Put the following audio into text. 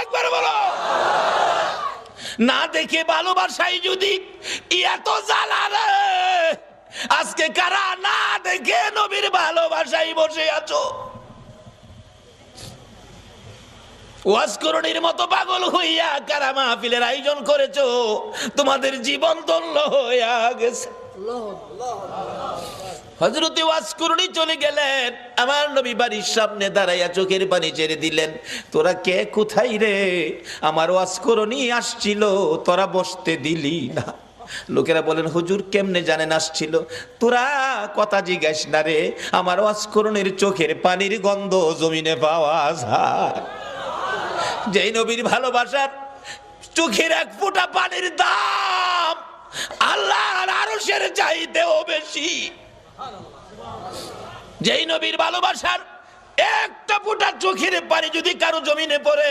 আকবার বলো। না দেখে ভালোবাসাই যদি এত জ্বালা রে, আজকে কারা না দেখে নবীর ভালোবাসাই বসে আছো? ওয়াজ করণীর মতো পাগল হইয়া কারা মাহফিলের আয়োজন করেছো? তোমাদের জীবন ধন্য হইয়া গেছে। হযরতে ওয়াজ করণী চলে গেলেন, আমার নবী বাড়ির সামনে দাঁড়াইয়া চোখের পানি ছেড়ে দিলেন। তোরা কে, কোথায় রে? আমার ওয়াজ করণী আসছিল, তোরা বসতে দিলি না। লোকেরা বলেন, হুজুর কেমনে জানেন আসছিল? তোরা কথা জিজ্ঞাস না রে, আমার ওয়াজ করণীর চোখের পানির গন্ধ জমিনে পাওয়া যায়। যেই নবীর ভালোবাসার চোখের এক ফোঁটা পানির দাম আল্লাহর আরশের চাইতেও বেশি। যেই নবীর ভালোবাসার একটা ফোঁটা চোখের পানি যদি কারো জমিনে পড়ে,